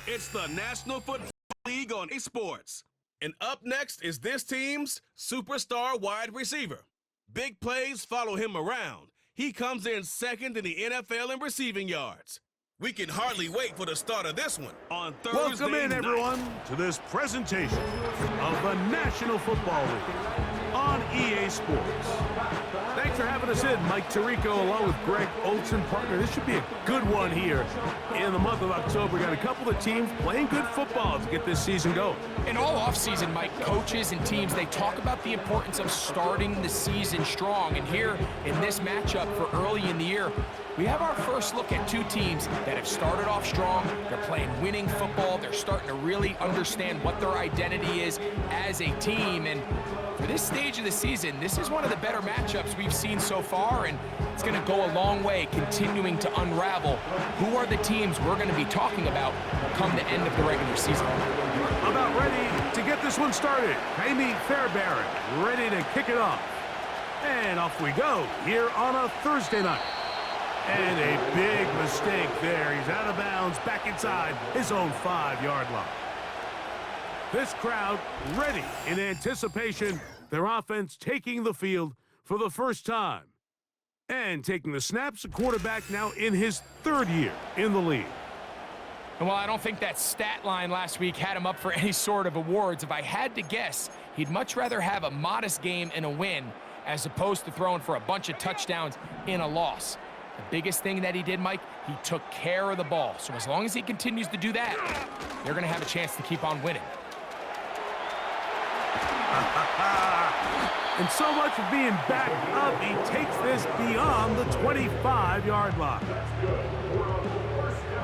It's the National Football League on eSports. And up next is this team's superstar wide receiver. Big plays follow him around. He comes in second in the NFL in receiving yards. We can hardly wait for the start of this one on Thursday Welcome in, night. everyone, to this presentation of the National Football League on EA Sports. Thanks for having us in, Mike Tirico, along with Greg Olson, partner. This should be a good one here in the month of October. We got a couple of teams playing good football to get this season going. And all offseason, Mike, coaches and teams, they talk about the importance of starting the season strong. And here in this matchup for early in the year, we have our first look at two teams that have started off strong. They're playing winning football. They're starting to really understand what their identity is as a team. And for this stage of the season, this is one of the better matchups we've seen so far, and it's going to go a long way continuing to unravel who are the teams we're going to be talking about come the end of the regular season. About ready to get this one started. Amy Fairbairn ready to kick it off. And off we go here on a Thursday night. And a big mistake there. He's out of bounds, back inside his own 5-yard line. This crowd ready in anticipation. Their offense taking the field for the first time. And taking the snaps, a quarterback now in his 3rd year in the league. And while I don't think that stat line last week had him up for any sort of awards, if I had to guess, he'd much rather have a modest game and a win as opposed to throwing for a bunch of touchdowns in a loss. The biggest thing that he did, Mike, he took care of the ball. So as long as he continues to do that, they're going to have a chance to keep on winning. And so much for being backed up, he takes this beyond the 25-yard line.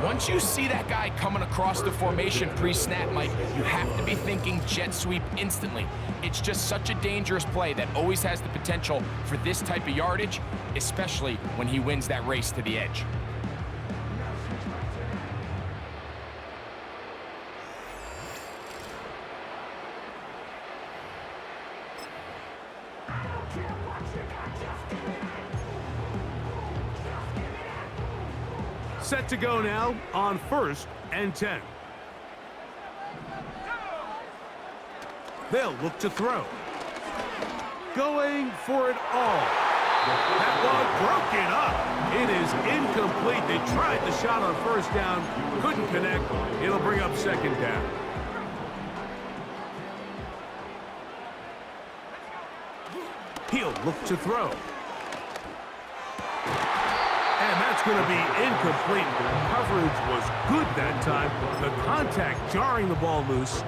Once you see that guy coming across the formation pre-snap, Mike, you have to be thinking jet sweep instantly. It's just such a dangerous play that always has the potential for this type of yardage, especially when he wins that race to the edge. Set to go now on 1st and 10. They'll look to throw. Going for it all. That one broken up. It is incomplete. They tried the shot on 1st down. Couldn't connect. It'll bring up 2nd down. He'll look to throw. And that's going to be incomplete. Coverage was good that time. The contact jarring the ball loose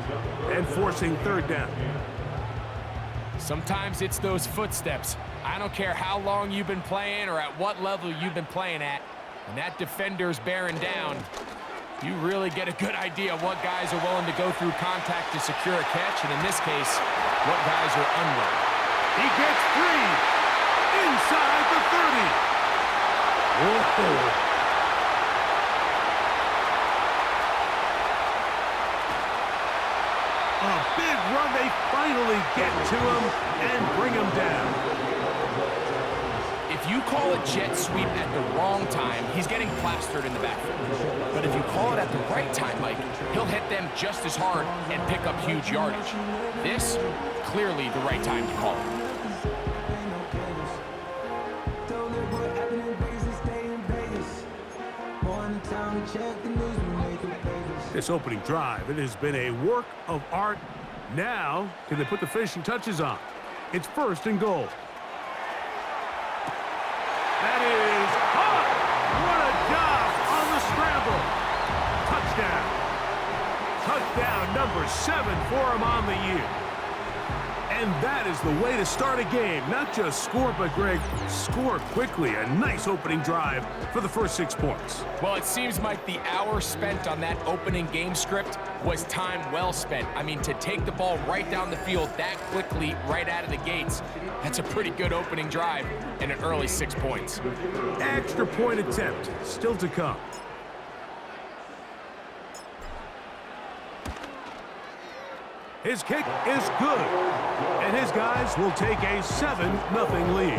and forcing 3rd down. Sometimes it's those footsteps. I don't care how long you've been playing or at what level you've been playing at. When that defender's bearing down, you really get a good idea of what guys are willing to go through contact to secure a catch, and in this case, what guys are unwilling. He gets free inside the 30. Whoa. A big run. They finally get to him and bring him down. If you call a jet sweep at the wrong time, he's getting plastered in the backfield. But if you call it at the right time, Mike, he'll hit them just as hard and pick up huge yardage. This, clearly the right time to call it. This opening drive, it has been a work of art. Now, can they put the finishing touches on? It's 1st and goal. That is hot. What a job on the scramble. Touchdown. Touchdown number 7 for him on the year. And that is the way to start a game. Not just score, but, Greg, score quickly. A nice opening drive for the first 6 points. Well, it seems like the hour spent on that opening game script was time well spent. I mean, to take the ball right down the field that quickly right out of the gates, that's a pretty good opening drive and an early 6 points. Extra point attempt still to come. His kick is good, and his guys will take a 7-0 lead.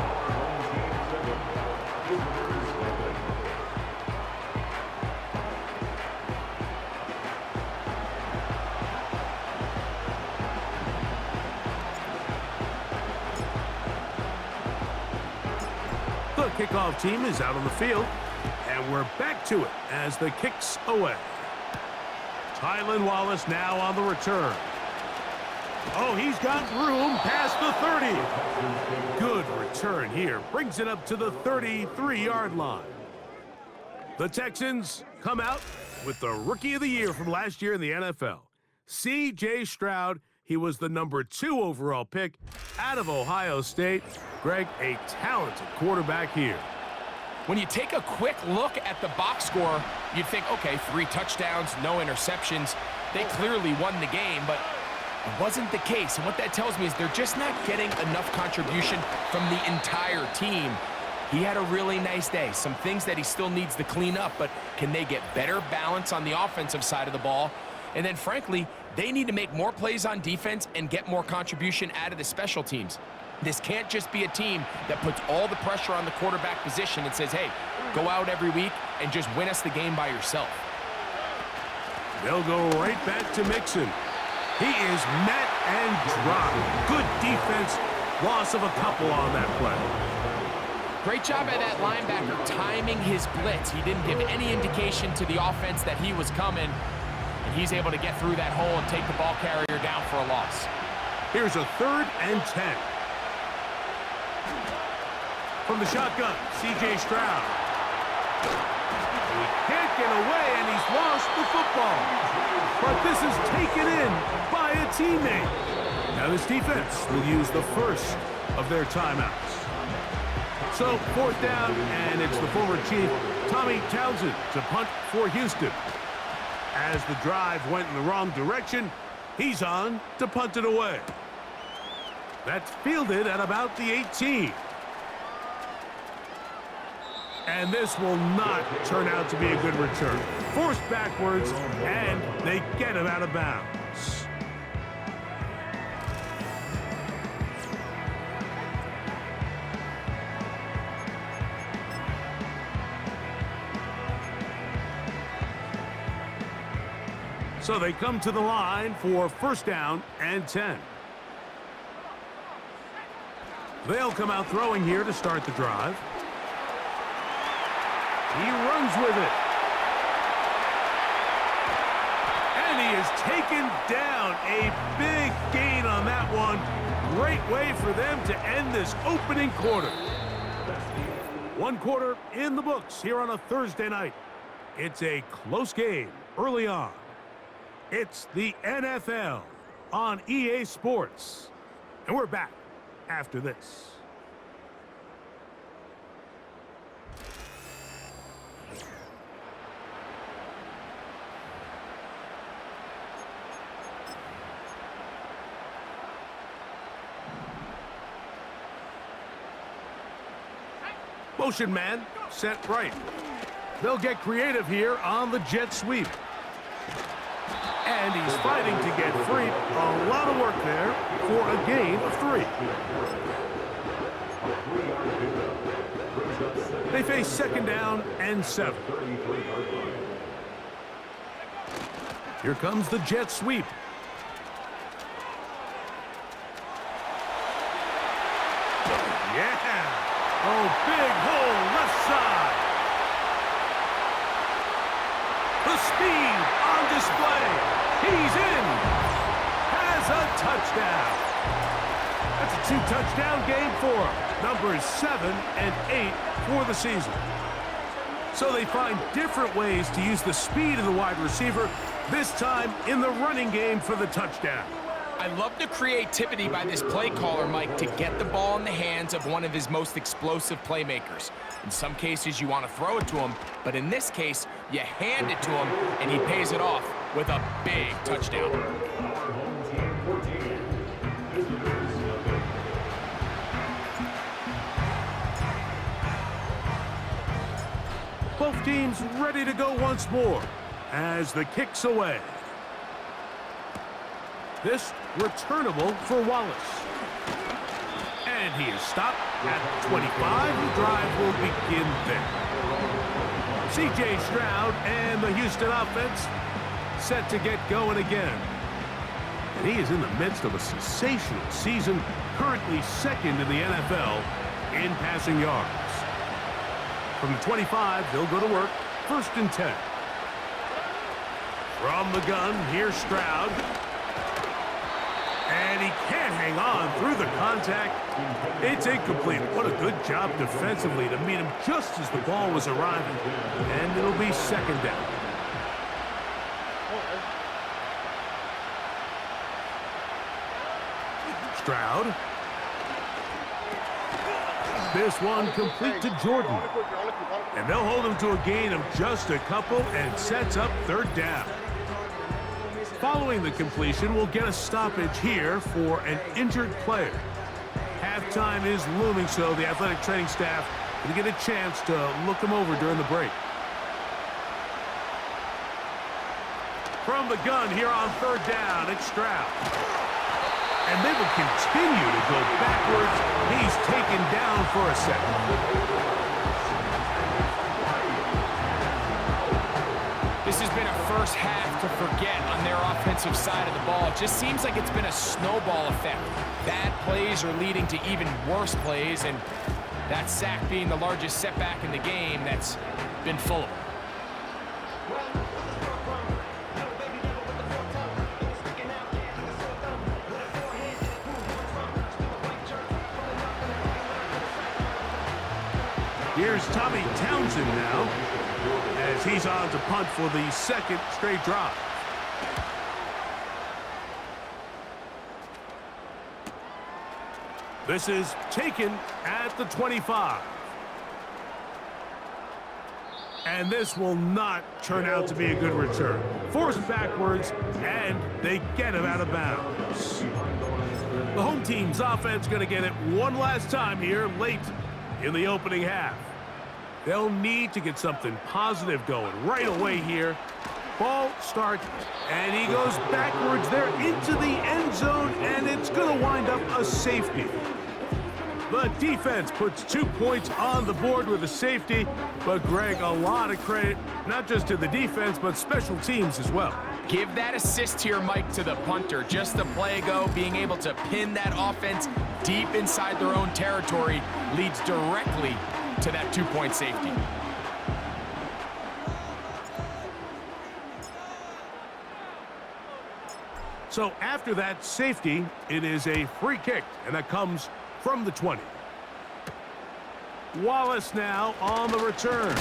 kickoff team is out on the field, and we're back to it as the kick's away. Tylan Wallace now on the return. Oh, he's got room past the 30. Good return here. Brings it up to the 33-yard line. The Texans come out with the Rookie of the Year from last year in the NFL. C.J. Stroud, he was the number 2 overall pick out of Ohio State. Greg, a talented quarterback here. When you take a quick look at the box score, you'd think, okay, 3 touchdowns, no interceptions. They clearly won the game, but it wasn't the case. And what that tells me is they're just not getting enough contribution from the entire team. He had a really nice day. Some things that he still needs to clean up, but can they get better balance on the offensive side of the ball? And then, frankly, they need to make more plays on defense and get more contribution out of the special teams. This can't just be a team that puts all the pressure on the quarterback position and says, hey, go out every week and just win us the game by yourself. They'll go right back to Mixon. He is met and dropped. Good defense. Loss of a couple on that play. Great job by that linebacker timing his blitz. He didn't give any indication to the offense that he was coming, and he's able to get through that hole and take the ball carrier down for a loss. Here's a 3rd and 10. From the shotgun, C.J. Stroud. He can't get away, and he's lost the football. But this is taken in by a teammate. Now this defense will use the first of their timeouts. So 4th down, and it's the former Chief, Tommy Townsend, to punt for Houston. As the drive went in the wrong direction, he's on to punt it away. That's fielded at about the 18. And this will not turn out to be a good return. Forced backwards, and they get him out of bounds. So they come to the line for 1st down and 10. They'll come out throwing here to start the drive. He runs with it. And he is taken down. A big gain on that one. Great way for them to end this opening quarter. 1 quarter in the books here on a Thursday night. It's a close game early on. It's the NFL on EA Sports. And we're back after this. Motion man, set right. They'll get creative here on the jet sweep. And he's fighting to get free. A lot of work there for a gain of 3. They face 2nd down and 7. Here comes the jet sweep. Yeah! Oh, big hole left side. The speed on display. He's in. Has a touchdown. That's a 2-touchdown game for him. Numbers 7 and 8 for the season. So they find different ways to use the speed of the wide receiver, this time in the running game for the touchdown. I love the creativity by this play caller, Mike, to get the ball in the hands of one of his most explosive playmakers. In some cases, you want to throw it to him, but in this case, you hand it to him, and he pays it off with a big touchdown. Both teams ready to go once more as the kick's away. This returnable for Wallace. And he is stopped at 25. The drive will begin there. C.J. Stroud and the Houston offense set to get going again. And he is in the midst of a sensational season, currently 2nd in the NFL in passing yards. From the 25, they'll go to work. 1st and 10. From the gun, here's Stroud. And he can't hang on through the contact. It's incomplete. What a good job defensively to meet him just as the ball was arriving. And it'll be 2nd down. Stroud. This one complete to Jordan. And they'll hold him to a gain of just a couple and sets up 3rd down. Following the completion, we'll get a stoppage here for an injured player. Halftime is looming, so the athletic training staff will get a chance to look him over during the break. From the gun here on 3rd down, it's Stroud. And they will continue to go backwards. He's taken down for a second. This has been a first half to forget on their offensive side of the ball. It just seems like it's been a snowball effect. Bad plays are leading to even worse plays, and that sack being the largest setback in the game that's been full of them. Here's Tommy Townsend now, as he's on to punt for the 2nd straight drive. This is taken at the 25. And this will not turn out to be a good return. Forced backwards, and they get him out of bounds. The home team's offense going to get it one last time here late in the opening half. They'll need to get something positive going right away here. Ball start, and he goes backwards there into the end zone, and it's going to wind up a safety. The defense puts 2 points on the board with a safety, but Greg, a lot of credit, not just to the defense, but special teams as well. Give that assist here, Mike, to the punter. Just the play ago, being able to pin that offense deep inside their own territory leads directly to that 2-point safety. So after that safety, it is a free kick, and that comes from the 20. Wallace now on the return.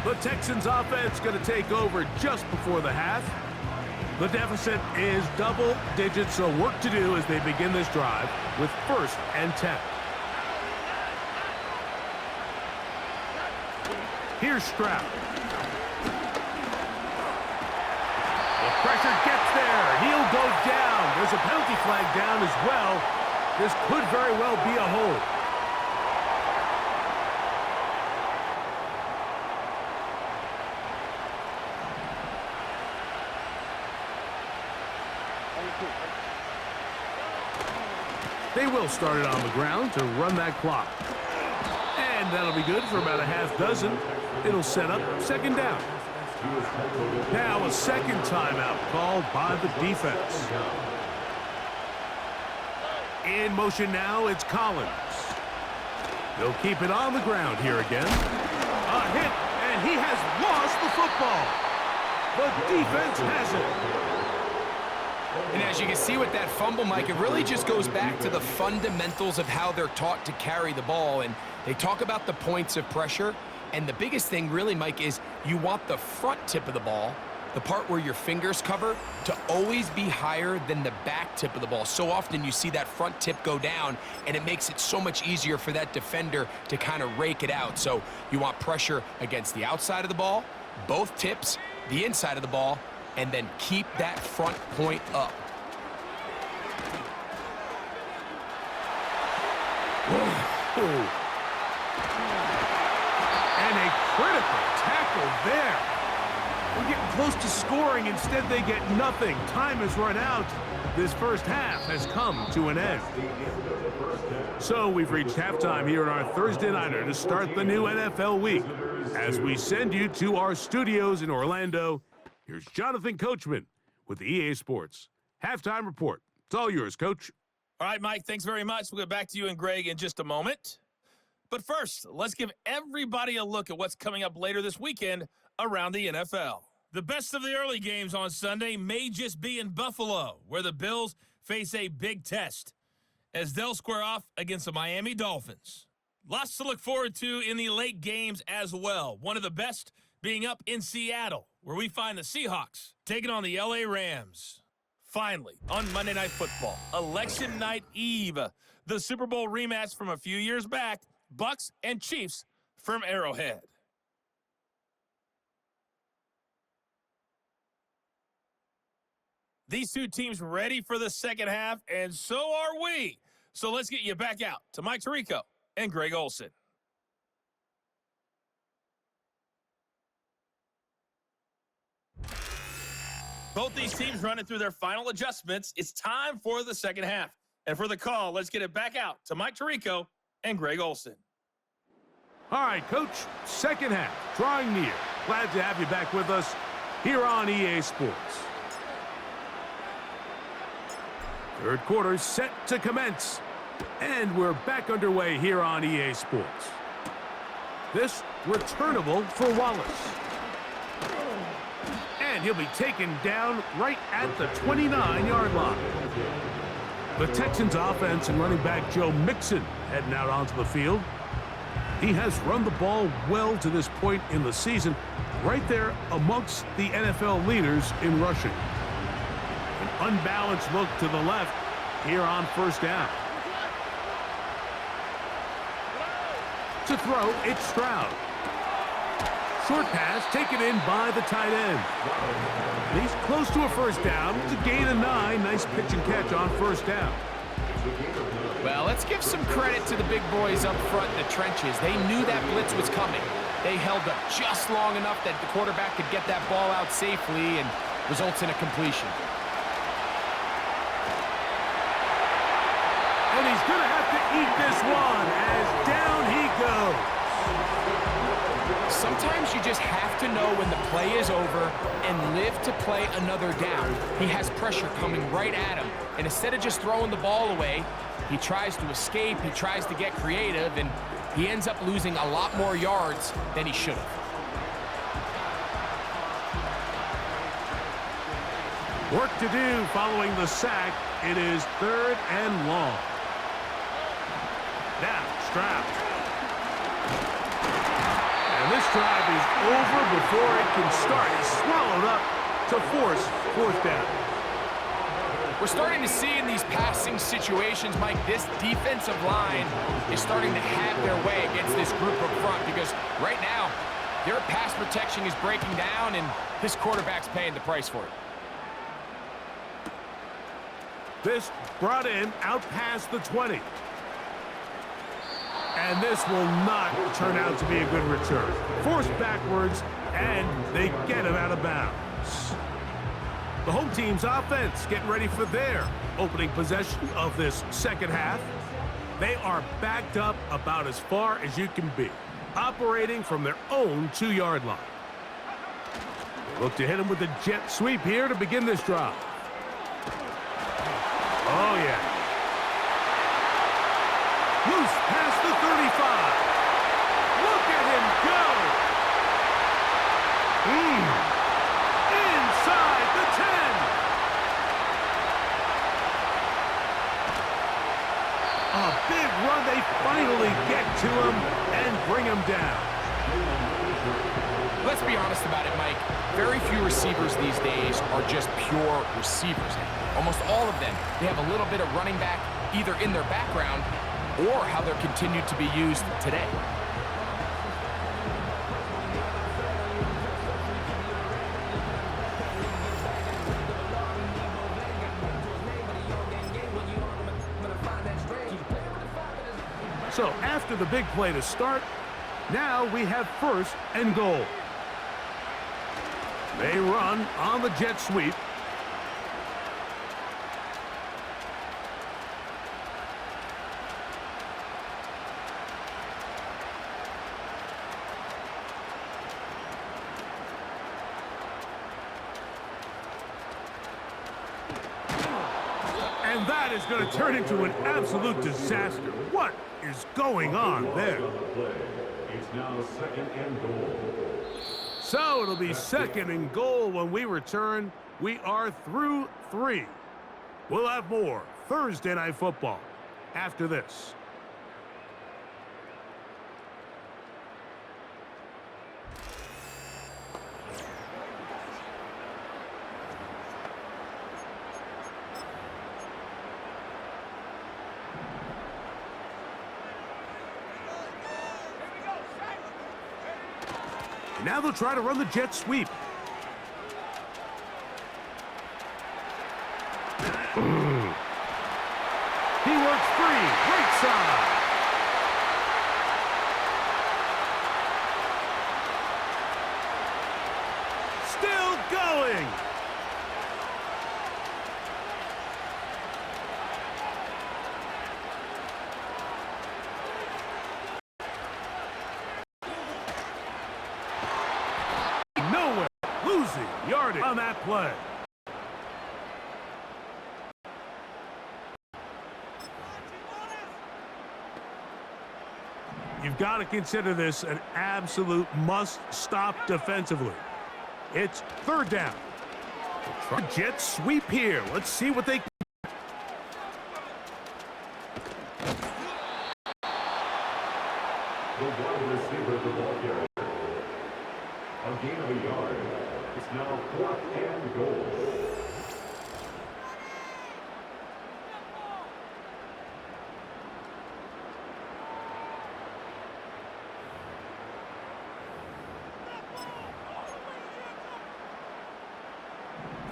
The Texans offense going to take over just before the half. The deficit is double digits, so work to do as they begin this drive with 1st and 10. Here's Stroud. The pressure gets there. He'll go down. There's a penalty flag down as well. This could very well be a hold. They will start it on the ground to run that clock. And that'll be good for about a half dozen. It'll set up 2nd down. Now a 2nd timeout called by the defense. In motion now, it's Collins. They'll keep it on the ground here again. A hit, and he has lost the football. The defense has it. And as you can see with that fumble, Mike, it really just goes back to the fundamentals of how they're taught to carry the ball. And they talk about the points of pressure. And the biggest thing really, Mike, is you want the front tip of the ball, the part where your fingers cover, to always be higher than the back tip of the ball. So often you see that front tip go down, and it makes it so much easier for that defender to kind of rake it out. So you want pressure against the outside of the ball, both tips, the inside of the ball, and then keep that front point up. Oh. And a critical tackle there. We're getting close to scoring. Instead, they get nothing. Time has run out. This first half has come to an end. So we've reached halftime here in our Thursday Nighter to start the new NFL week. As we send you to our studios in Orlando, here's Jonathan Coachman with the EA Sports Halftime Report. It's all yours, Coach. All right, Mike, thanks very much. We'll get back to you and Greg in just a moment. But first, let's give everybody a look at what's coming up later this weekend around the NFL. The best of the early games on Sunday may just be in Buffalo, where the Bills face a big test as they'll square off against the Miami Dolphins. Lots to look forward to in the late games as well. One of the best being up in Seattle, where we find the Seahawks taking on the LA Rams. Finally, on Monday Night Football, Election Night Eve, the Super Bowl rematch from a few years back, Bucks and Chiefs from Arrowhead. These two teams ready for the second half, and so are we. So let's get you back out to Mike Tirico and Greg Olson. Both these teams running through their final adjustments. It's time for the second half. And for the call, let's get it back out to Mike Tirico and Greg Olson. All right, Coach, second half, drawing near. Glad to have you back with us here on EA Sports. Third quarter set to commence, and we're back underway here on EA Sports. This returnable for Wallace. And he'll be taken down right at the 29-yard line. The Texans offense and running back Joe Mixon heading out onto the field. He has run the ball well to this point in the season, right there amongst the NFL leaders in rushing. An unbalanced look to the left here on first down. To throw, it's Stroud. Short pass taken in by the tight end. He's close to a first down. It's a gain of 9. Nice pitch and catch on first down. Well, let's give some credit to the big boys up front in the trenches. They knew that blitz was coming. They held up just long enough that the quarterback could get that ball out safely and results in a completion. And he's going to have to eat this one as down he goes. Sometimes you just have to know when the play is over and live to play another down. He has pressure coming right at him, and instead of just throwing the ball away, he tries to escape, he tries to get creative, and he ends up losing a lot more yards than he should have. Work to do following the sack. It is third and long. Now, Stroud. And this drive is over before it can start. It's swallowed up to force fourth down. We're starting to see in these passing situations, Mike, this defensive line is starting to have their way against this group up front because right now, their pass protection is breaking down and this quarterback's paying the price for it. This brought in out past the 20. And this will not turn out to be a good return. Forced backwards, and they get him out of bounds. The home team's offense getting ready for their opening possession of this second half. They are backed up about as far as you can be, operating from their own 2-yard line. Look to hit him with the jet sweep here to begin this drive. Oh, yeah. Loose past the 35. Look at him go. Inside the 10. A big run. They finally get to him and bring him down. Let's be honest about it, Mike. Very few receivers these days are just pure receivers. Almost all of them, they have a little bit of running back either in their background or how they're continued to be used today. So after the big play to start, now we have first and goal. They run on the jet sweep. And that is going to turn into an absolute disaster. What is going on there? It's now 2nd and goal. So it'll be 2nd and goal when we return. We are through 3. We'll have more Thursday Night Football after this. Now they'll try to run the jet sweep. He works free, right side. Still going. Nowhere. Losing yardage on that play. You've got to consider this an absolute must-stop defensively. It's 3rd down. Try jet sweep here. Let's see what they... The wide receiver of the ball carrier. A gain of a yard. It's now 4th and goal.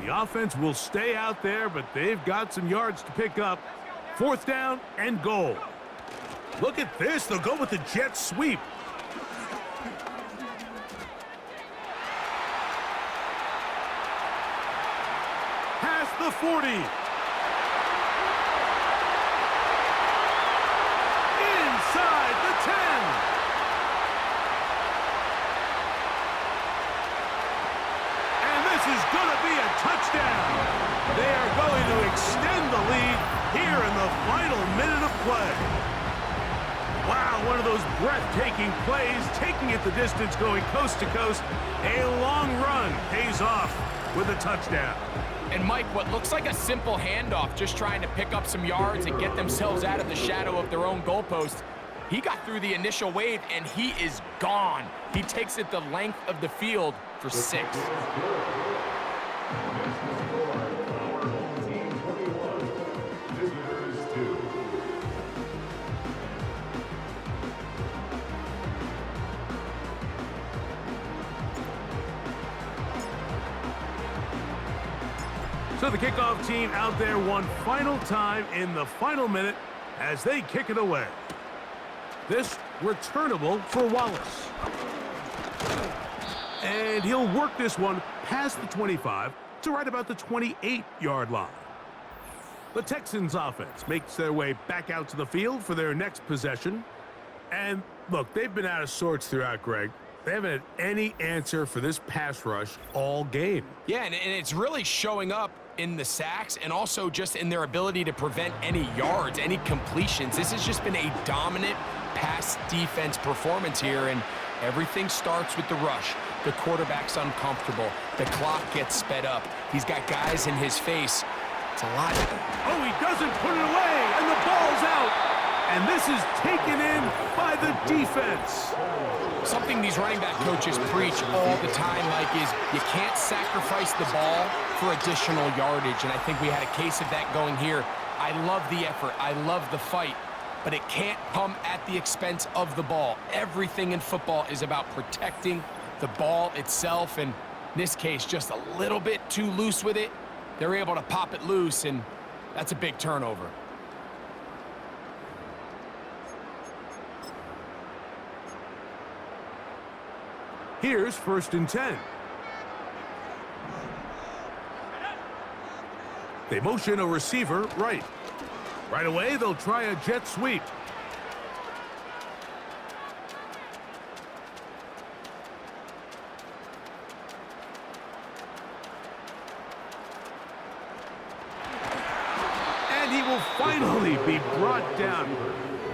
The offense will stay out there, but they've got some yards to pick up. 4th down and goal. Look at this. They'll go with the jet sweep. Past the 40. Inside the 10. This is going to be a touchdown. They are going to extend the lead here in the final minute of play. Wow, one of those breathtaking plays, taking it the distance, going coast to coast. A long run pays off with a touchdown. And Mike, what looks like a simple handoff, just trying to pick up some yards and get themselves out of the shadow of their own goalpost. He got through the initial wave, and he is gone. He takes it the length of the field for 6. So the kickoff team out there one final time in the final minute as they kick it away. This returnable for Wallace. And he'll work this one past the 25 to right about the 28-yard line. The Texans offense makes their way back out to the field for their next possession. And look, they've been out of sorts throughout, Greg. They haven't had any answer for this pass rush all game. Yeah, and it's really showing up in the sacks and also just in their ability to prevent any yards, any completions. This has just been a dominant pass defense performance here, and everything starts with the rush. The quarterback's uncomfortable. The clock gets sped up. He's got guys in his face. It's a lot. Oh, he doesn't put it away, and the ball's out. And this is taken in by the defense. Something these running back coaches preach all the time, Mike, is you can't sacrifice the ball for additional yardage, and I think we had a case of that going here. I love the effort. I love the fight, but it can't come at the expense of the ball. Everything in football is about protecting the ball itself, and in this case, just a little bit too loose with it. They're able to pop it loose, and that's a big turnover. Here's 1st and 10. They motion a receiver right. Right away, they'll try a jet sweep. And he will finally be brought down.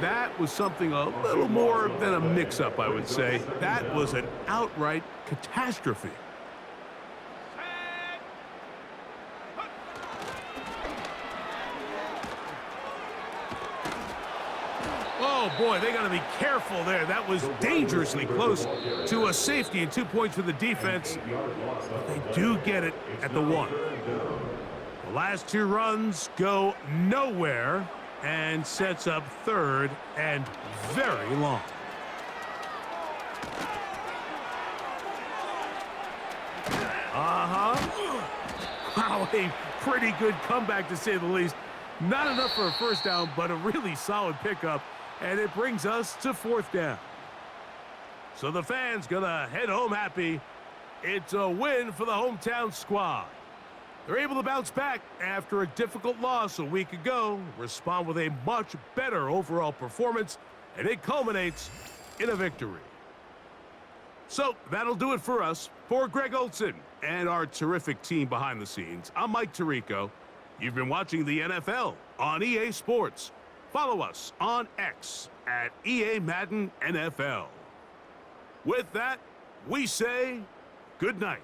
That was something a little more than a mix-up, I would say. That was an outright catastrophe. Oh, boy, they got to be careful there. That was dangerously close to a safety and 2 points for the defense. But they do get it at the 1. The last 2 runs go nowhere and sets up 3rd and very long. Wow, a pretty good comeback to say the least. Not enough for a first down, but a really solid pickup. And it brings us to 4th down. So the fans gonna head home happy. It's a win for the hometown squad. They're able to bounce back after a difficult loss a week ago, respond with a much better overall performance, and it culminates in a victory. So that'll do it for us. For Greg Olson and our terrific team behind the scenes, I'm Mike Tirico. You've been watching the NFL on EA Sports. Follow us on X at EA Madden NFL. With that, we say good night.